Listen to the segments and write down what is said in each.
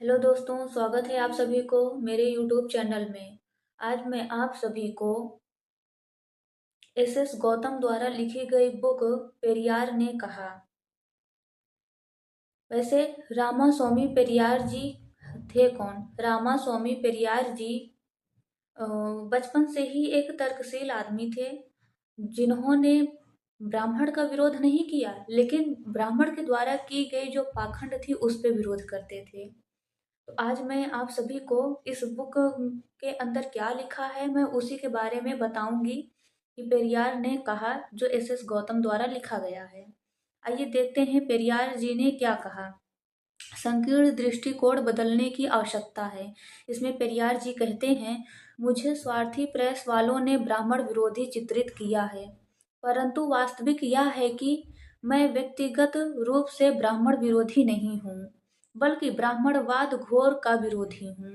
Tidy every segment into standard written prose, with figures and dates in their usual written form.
Hello दोस्तों, स्वागत है आप सभी को मेरे यूट्यूब चैनल में। आज मैं आप सभी को एस गौतम द्वारा लिखी गई बुक पेरियार ने कहा। वैसे रामास्वामी पेरियार जी थे कौन? रामास्वामी पेरियार जी बचपन से ही एक तर्कशील आदमी थे, जिन्होंने ब्राह्मण का विरोध नहीं किया, लेकिन ब्राह्मण के द्वारा की गई जो पाखंड थी उस पे विरोध करते थे। तो आज मैं आप सभी को इस बुक के अंदर क्या लिखा है मैं उसी के बारे में बताऊंगी कि पेरियार ने कहा, जो एस गौतम द्वारा लिखा गया है। आइए देखते हैं पेरियार जी ने क्या कहा। संकीर्ण दृष्टिकोण बदलने की आवश्यकता है। इसमें पेरियार जी कहते हैं, मुझे स्वार्थी प्रेस वालों ने ब्राह्मण विरोधी चित्रित किया है, परंतु वास्तविक यह है कि मैं व्यक्तिगत रूप से ब्राह्मण विरोधी नहीं हूँ, बल्कि ब्राह्मणवाद घोर का विरोधी हूँ।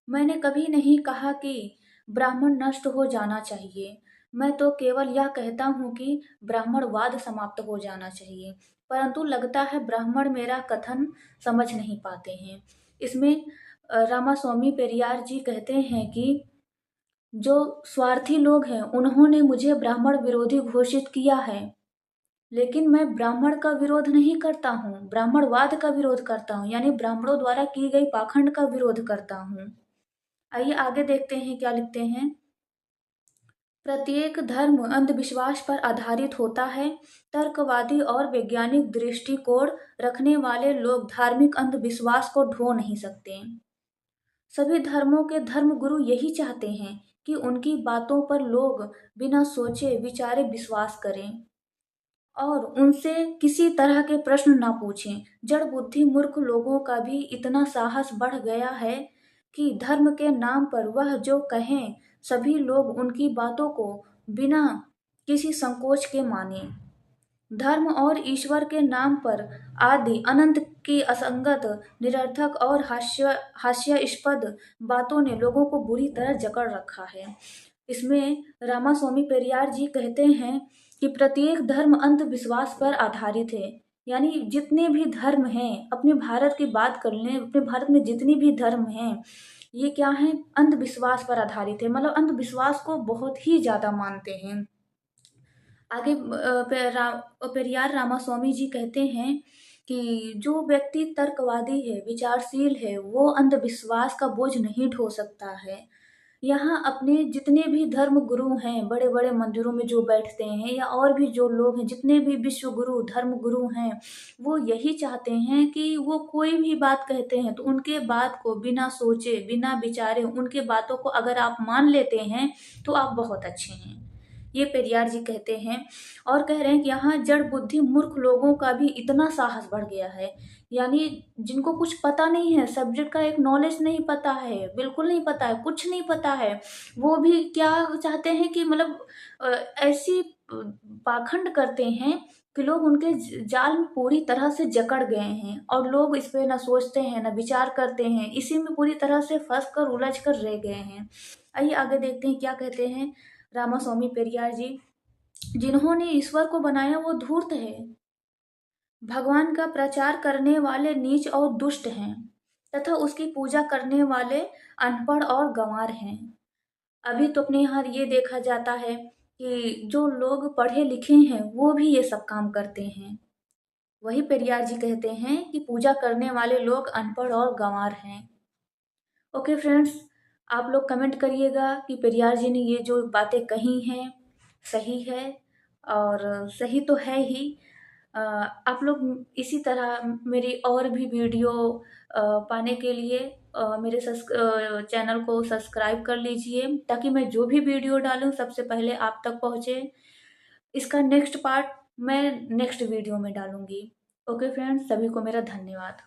मैंने कभी नहीं कहा कि ब्राह्मण नष्ट हो जाना चाहिए। मैं तो केवल यह कहता हूँ कि ब्राह्मणवाद समाप्त हो जाना चाहिए। परंतु लगता है ब्राह्मण मेरा कथन समझ नहीं पाते हैं। इसमें रामास्वामी पेरियार जी कहते हैं कि जो स्वार्थी लोग हैं उन्होंने मुझे ब्राह्मण विरोधी घोषित किया है, लेकिन मैं ब्राह्मण का विरोध नहीं करता हूँ, ब्राह्मणवाद का विरोध करता हूँ, यानी ब्राह्मणों द्वारा की गई पाखंड का विरोध करता हूँ। आइए आगे देखते हैं क्या लिखते हैं। प्रत्येक धर्म अंधविश्वास पर आधारित होता है। तर्कवादी और वैज्ञानिक दृष्टिकोण रखने वाले लोग धार्मिक अंधविश्वास को ढो नहीं सकते। सभी धर्मों के धर्मगुरु यही चाहते हैं कि उनकी बातों पर लोग बिना सोचे विचारे विश्वास करें और उनसे किसी तरह के प्रश्न ना पूछें। जड़ बुद्धि मूर्ख लोगों का भी इतना साहस बढ़ गया है कि धर्म के नाम पर वह जो कहें सभी लोग उनकी बातों को बिना किसी संकोच के माने। धर्म और ईश्वर के नाम पर आदि अनंत की असंगत, निरर्थक और हास्यास्पद बातों ने लोगों को बुरी तरह जकड़ रखा है। इसमें रामास्वामी पेरियार जी कहते हैं कि प्रत्येक धर्म अंधविश्वास पर आधारित है। यानी जितने भी धर्म हैं, अपने भारत की बात कर लें, अपने भारत में जितनी भी धर्म हैं, ये क्या है? अंधविश्वास पर आधारित है। मतलब अंधविश्वास को बहुत ही ज्यादा मानते हैं। आगे पेरियार रामास्वामी जी कहते हैं कि जो व्यक्ति तर्कवादी है, विचारशील है, वो अंधविश्वास का बोझ नहीं ढो सकता है। यहाँ अपने जितने भी धर्म गुरु हैं, बड़े बड़े मंदिरों में जो बैठते हैं, या और भी जो लोग हैं, जितने भी विश्व गुरु धर्म गुरु हैं, वो यही चाहते हैं कि वो कोई भी बात कहते हैं तो उनके बात को बिना सोचे बिना विचारे उनके बातों को अगर आप मान लेते हैं तो आप बहुत अच्छे हैं। ये पेरियार जी कहते हैं और कह रहे हैं कि यहाँ जड़ बुद्धि मूर्ख लोगों का भी इतना साहस बढ़ गया है, यानी जिनको कुछ पता नहीं है, सब्जेक्ट का एक नॉलेज नहीं पता है, बिल्कुल नहीं पता है, कुछ नहीं पता है, वो भी क्या चाहते हैं कि मतलब ऐसी पाखंड करते हैं कि लोग उनके जाल में पूरी तरह से जकड़ गए हैं और लोग इस पे ना सोचते हैं ना विचार करते हैं, इसी में पूरी तरह से फंस कर उलझ कर रह गए हैं। आइए आगे देखते हैं क्या कहते हैं रामास्वामी पेरियार जी। जिन्होंने ईश्वर को बनाया वो धूर्त है, भगवान का प्रचार करने वाले नीच और दुष्ट हैं, तथा उसकी पूजा करने वाले अनपढ़ और गंवार हैं। अभी तो अपने यहाँ ये देखा जाता है कि जो लोग पढ़े लिखे हैं वो भी ये सब काम करते हैं। वही पेरियार जी कहते हैं कि पूजा करने वाले लोग अनपढ़ और गंवार हैं। ओके फ्रेंड्स, आप लोग कमेंट करिएगा कि पेरियार जी ने ये जो बातें कही हैं सही है, और सही तो है ही। आप लोग इसी तरह मेरी और भी वीडियो पाने के लिए मेरे चैनल को सब्सक्राइब कर लीजिए, ताकि मैं जो भी वीडियो डालूं सबसे पहले आप तक पहुंचे। इसका नेक्स्ट पार्ट मैं नेक्स्ट वीडियो में डालूंगी। ओके फ्रेंड्स, सभी को मेरा धन्यवाद।